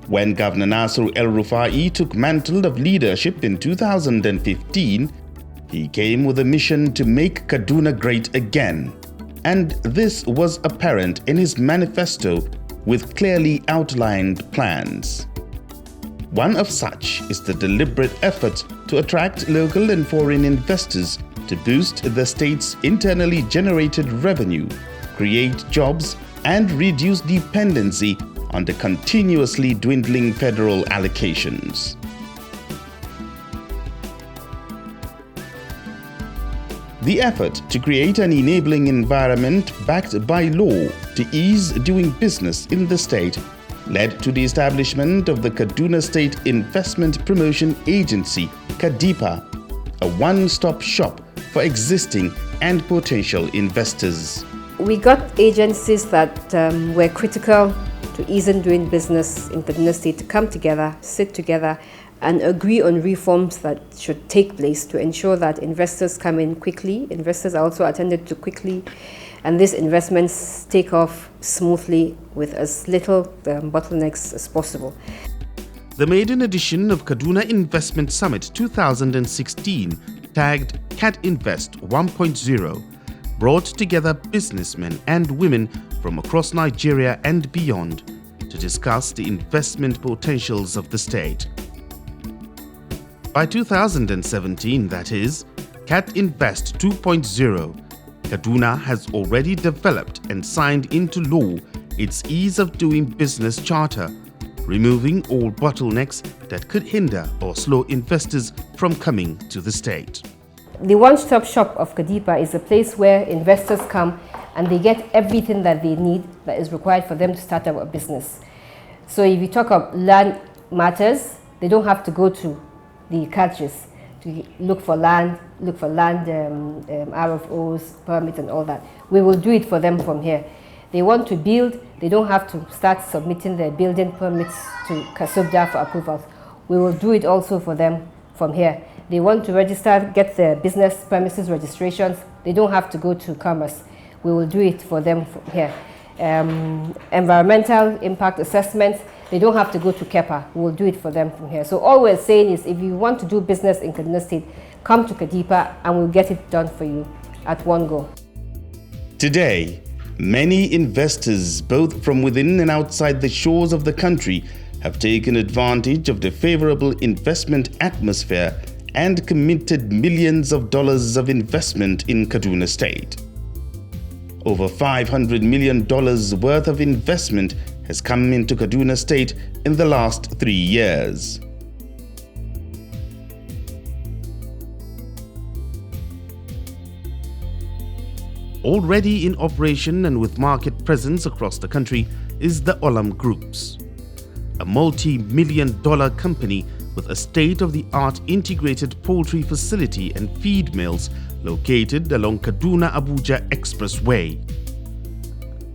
When Governor Nasser El-Rufai took mantle of leadership in 2015, he came with a mission to make Kaduna great again. And this was apparent in his manifesto with clearly outlined plans. One of such is the deliberate effort to attract local and foreign investors to boost the state's internally generated revenue, create jobs, and reduce dependency on the continuously dwindling federal allocations. The effort to create an enabling environment backed by law to ease doing business in the state led to the establishment of the Kaduna State Investment Promotion Agency, KADIPA, a one-stop shop for existing and potential investors. We got agencies that were critical to ease doing business in Kaduna State to come together, sit together, and agree on reforms that should take place to ensure that investors come in quickly, investors are also attended to quickly, and these investments take off smoothly with as little bottlenecks as possible. The maiden edition of Kaduna Investment Summit 2016, tagged Cat Invest 1.0, brought together businessmen and women from across Nigeria and beyond to discuss the investment potentials of the state. By 2017, that is, Cat Invest 2.0, Kaduna has already developed and signed into law its Ease of Doing Business Charter, removing all bottlenecks that could hinder or slow investors from coming to the state. The one-stop shop of KADIPA is a place where investors come and they get everything that they need that is required for them to start up a business. So if you talk of land matters, they don't have to go to the catches to look for land RFOs, permits and all that. We will do it for them from here. They want to build, they don't have to start submitting their building permits to Kasubda for approvals. We will do it also for them from here. They want to register, get their business premises registrations, they don't have to go to Commerce. We will do it for them from here. Environmental impact assessments, they don't have to go to KEPA. We will do it for them from here. So all we're saying is if you want to do business in Kaduna State, come to KADIPA and we'll get it done for you at one go. Today, many investors, both from within and outside the shores of the country, have taken advantage of the favorable investment atmosphere and committed millions of dollars of investment in Kaduna State. Over $500 million worth of investment has come into Kaduna State in the last 3 years. Already in operation and with market presence across the country is the Olam Groups, a multi-million-dollar company with a state-of-the-art integrated poultry facility and feed mills located along Kaduna-Abuja Expressway.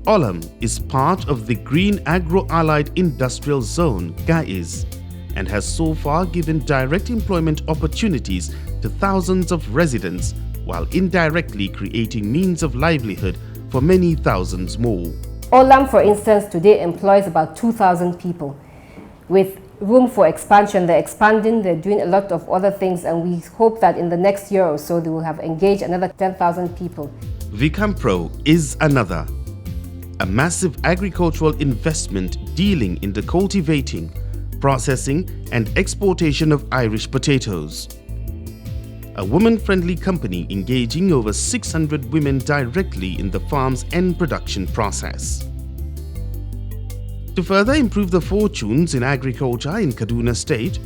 Olam is part of the Green Agro-Allied Industrial Zone, GAIZ, and has so far given direct employment opportunities to thousands of residents while indirectly creating means of livelihood for many thousands more. Olam, for instance, today employs about 2,000 people with room for expansion. They're expanding, they're doing a lot of other things, and we hope that in the next year or so they will have engaged another 10,000 people. Vicampro is another, a massive agricultural investment dealing in the cultivating, processing and exportation of Irish potatoes. A woman-friendly company engaging over 600 women directly in the farm's end production process. To further improve the fortunes in agriculture in Kaduna State,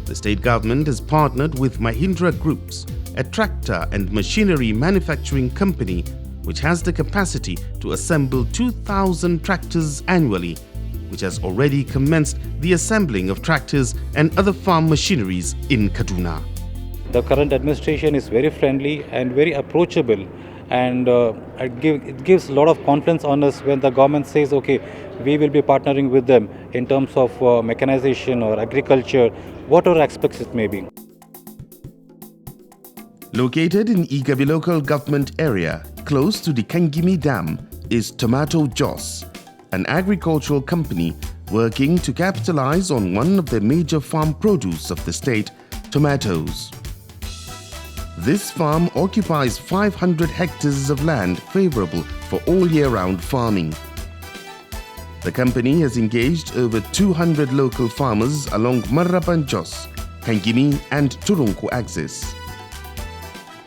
the state government has partnered with Mahindra Groups, a tractor and machinery manufacturing company which has the capacity to assemble 2,000 tractors annually, which has already commenced the assembling of tractors and other farm machineries in Kaduna. The current administration is very friendly and very approachable, and it gives a lot of confidence on us when the government says, okay, we will be partnering with them in terms of mechanization or agriculture, whatever aspects it may be. Located in Igabi local government area, close to the Kangimi Dam, is Tomato Jos, an agricultural company working to capitalize on one of the major farm produce of the state, tomatoes. This farm occupies 500 hectares of land favorable for all year-round farming. The company has engaged over 200 local farmers along Maraban Jos, Hengimi and Turunku axis.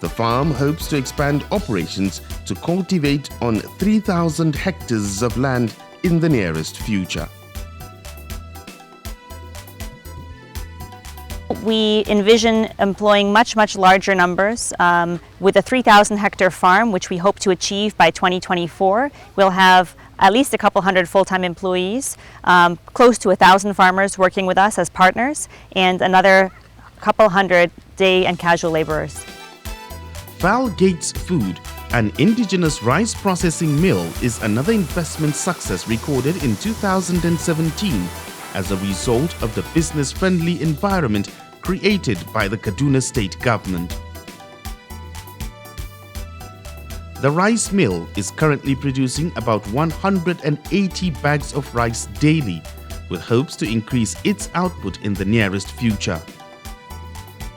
The farm hopes to expand operations to cultivate on 3,000 hectares of land in the nearest future. We envision employing much larger numbers. With a 3,000 hectare farm, which we hope to achieve by 2024, we'll have at least a couple hundred full-time employees, close to 1,000 farmers working with us as partners, and another couple hundred day and casual laborers. Val Gates Food, an indigenous rice processing mill, is another investment success recorded in 2017 as a result of the business-friendly environment created by the Kaduna State government. The rice mill is currently producing about 180 bags of rice daily, with hopes to increase its output in the nearest future.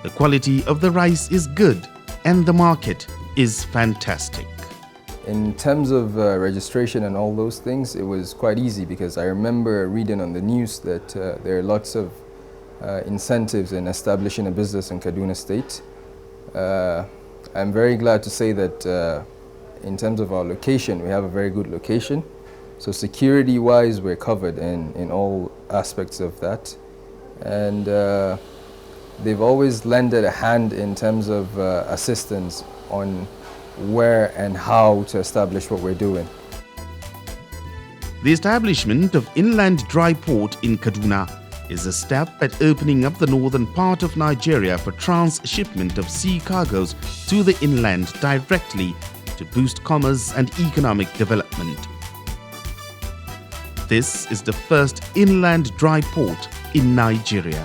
The quality of the rice is good and the market is fantastic. In terms of registration and all those things, it was quite easy because I remember reading on the news that there are lots of incentives in establishing a business in Kaduna State. I'm very glad to say that in terms of our location, we have a very good location. So security-wise, we're covered in all aspects of that. And they've always lended a hand in terms of assistance on where and how to establish what we're doing. The establishment of Inland Dry Port in Kaduna is a step at opening up the northern part of Nigeria for transshipment of sea cargoes to the inland directly to boost commerce and economic development. This is the first inland dry port in Nigeria.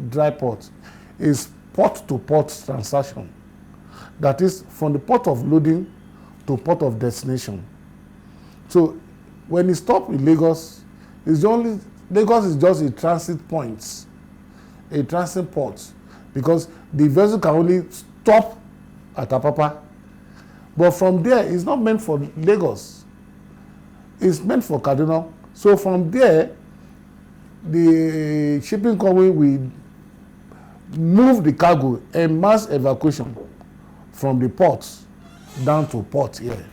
Dry port is port-to-port transaction. That is from the port of loading to port of destination. So when you stop in Lagos, Lagos is just a transit point, a transit port, because the vessel can only stop at Apapa. But from there, it's not meant for Lagos. It's meant for Kaduna. So from there, the shipping company will move the cargo and mass evacuation from the ports down to port here.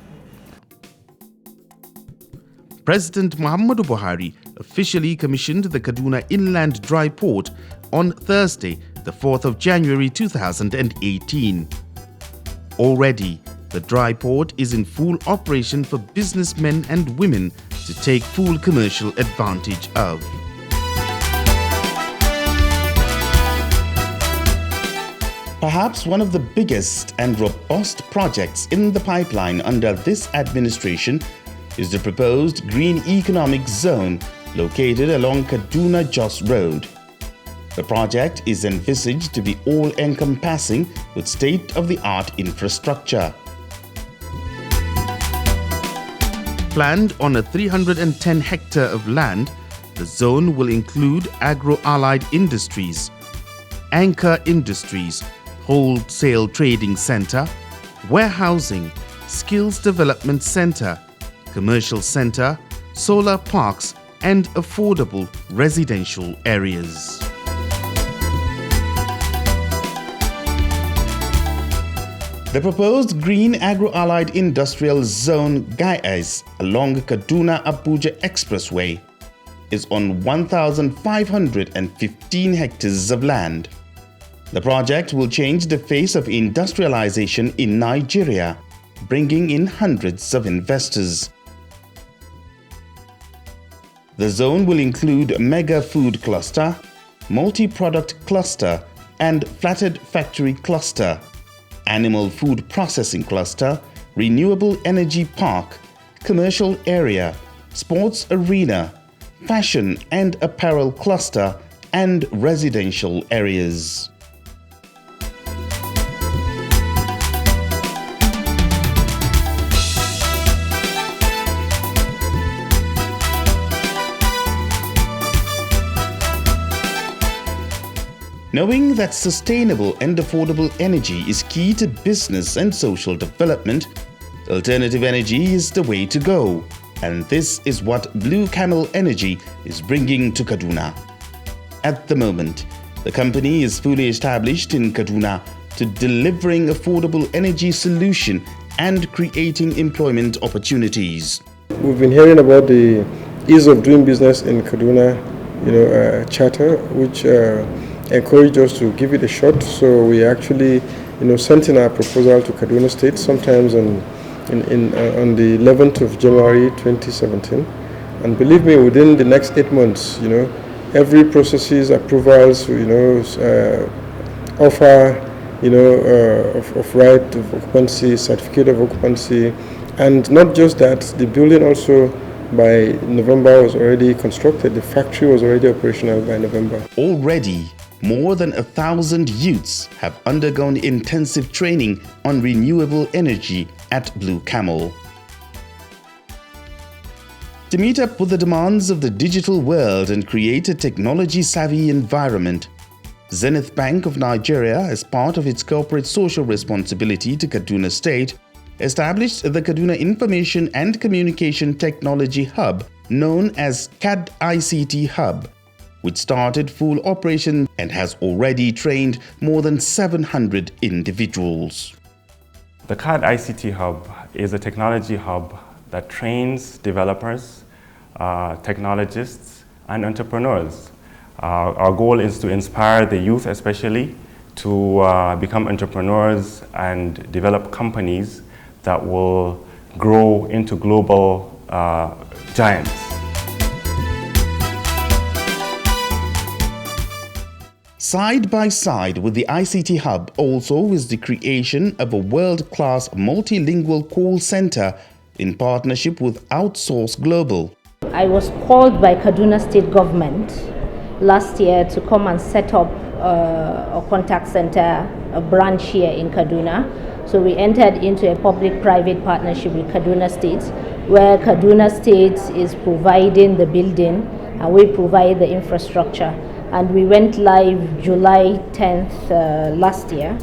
President Muhammadu Buhari officially commissioned the Kaduna Inland Dry Port on Thursday, the 4th of January 2018. Already, the dry port is in full operation for businessmen and women to take full commercial advantage of. Perhaps one of the biggest and robust projects in the pipeline under this administration is the proposed Green Economic Zone located along Kaduna-Jos Road. The project is envisaged to be all-encompassing with state-of-the-art infrastructure. Planned on a 310 hectare of land, the zone will include agro-allied industries, anchor industries, wholesale trading center, warehousing, skills development center, commercial center, solar parks, and affordable residential areas. The proposed Green Agro-Allied Industrial Zone GAIAS along Kaduna-Abuja Expressway is on 1,515 hectares of land. The project will change the face of industrialization in Nigeria, bringing in hundreds of investors. The zone will include mega food cluster, multi-product cluster, and flatted factory cluster, animal food processing cluster, renewable energy park, commercial area, sports arena, fashion and apparel cluster, and residential areas. Knowing that sustainable and affordable energy is key to business and social development, alternative energy is the way to go. And this is what Blue Camel Energy is bringing to Kaduna. At the moment, the company is fully established in Kaduna to delivering affordable energy solution and creating employment opportunities. We've been hearing about the ease of doing business in Kaduna, charter, which encouraged us to give it a shot. So we actually, sent in our proposal to Kaduna State sometimes on the 11th of January 2017. And believe me, within the next 8 months, every processes, approvals, offer, of right of occupancy, certificate of occupancy, and not just that, the building also by November was already constructed. The factory was already operational by November. Already, more than 1,000 youths have undergone intensive training on renewable energy at Blue Camel. To meet up with the demands of the digital world and create a technology-savvy environment, Zenith Bank of Nigeria, as part of its corporate social responsibility to Kaduna State, established the Kaduna Information and Communication Technology Hub, known as CAD ICT Hub, which started full operation and has already trained more than 700 individuals. The CAD ICT Hub is a technology hub that trains developers, technologists, and entrepreneurs. Our goal is to inspire the youth especially to become entrepreneurs and develop companies that will grow into global giants. Side by side with the ICT Hub also is the creation of a world-class multilingual call center in partnership with Outsource Global. I was called by Kaduna State Government last year to come and set up a contact center, a branch here in Kaduna. So we entered into a public-private partnership with Kaduna State, where Kaduna State is providing the building and we provide the infrastructure. And we went live July 10th last year.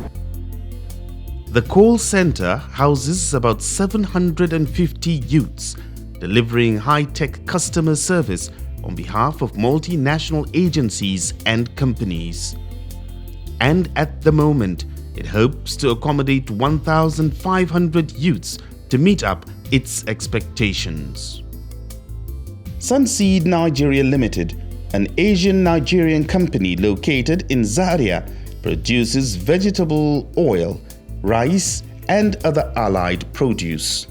The call center houses about 750 youths, delivering high-tech customer service on behalf of multinational agencies and companies. And at the moment, it hopes to accommodate 1,500 youths to meet up its expectations. Sunseed Nigeria Limited, an Asian Nigerian company located in Zaria, produces vegetable oil, rice, and other allied produce.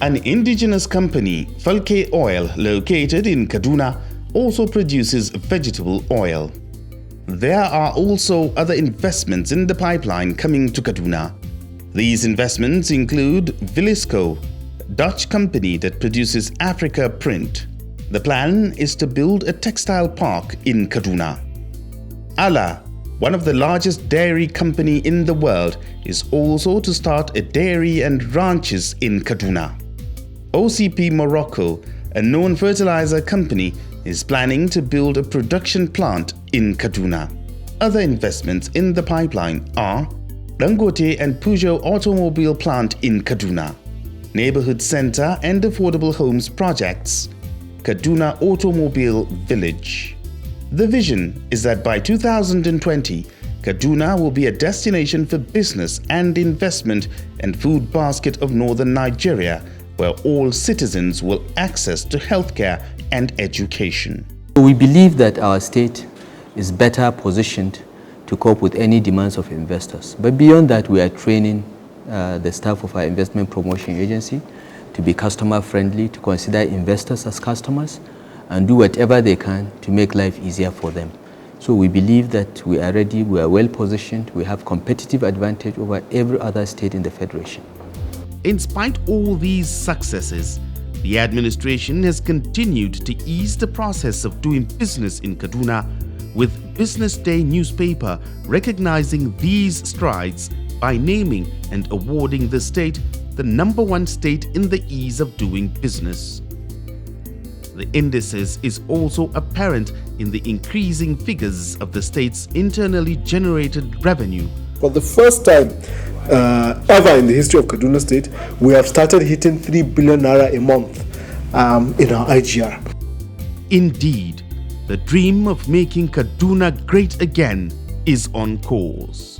An indigenous company, Falke Oil, located in Kaduna, also produces vegetable oil. There are also other investments in the pipeline coming to Kaduna. These investments include Villisco, a Dutch company that produces Africa print. The plan is to build a textile park in Kaduna. Ala, one of the largest dairy company in the world, is also to start a dairy and ranches in Kaduna. OCP Morocco, a known fertilizer company, is planning to build a production plant in Kaduna. Other investments in the pipeline are Dangote and Peugeot automobile plant in Kaduna, neighborhood center and affordable homes projects, Kaduna Automobile Village. The vision is that by 2020, Kaduna will be a destination for business and investment and food basket of northern Nigeria, where all citizens will access to healthcare and education. We believe that our state is better positioned to cope with any demands of investors. But beyond that, we are training the staff of our investment promotion agency to be customer friendly, to consider investors as customers, and do whatever they can to make life easier for them. So we believe that we are ready, we are well positioned, we have competitive advantage over every other state in the Federation. In spite of all these successes, the administration has continued to ease the process of doing business in Kaduna, with Business Day newspaper recognizing these strides by naming and awarding the state the #1 state in the ease of doing business. The indices is also apparent in the increasing figures of the state's internally generated revenue. For the first time ever in the history of Kaduna State, we have started hitting 3 billion naira a month in our IGR. Indeed, the dream of making Kaduna great again is on course.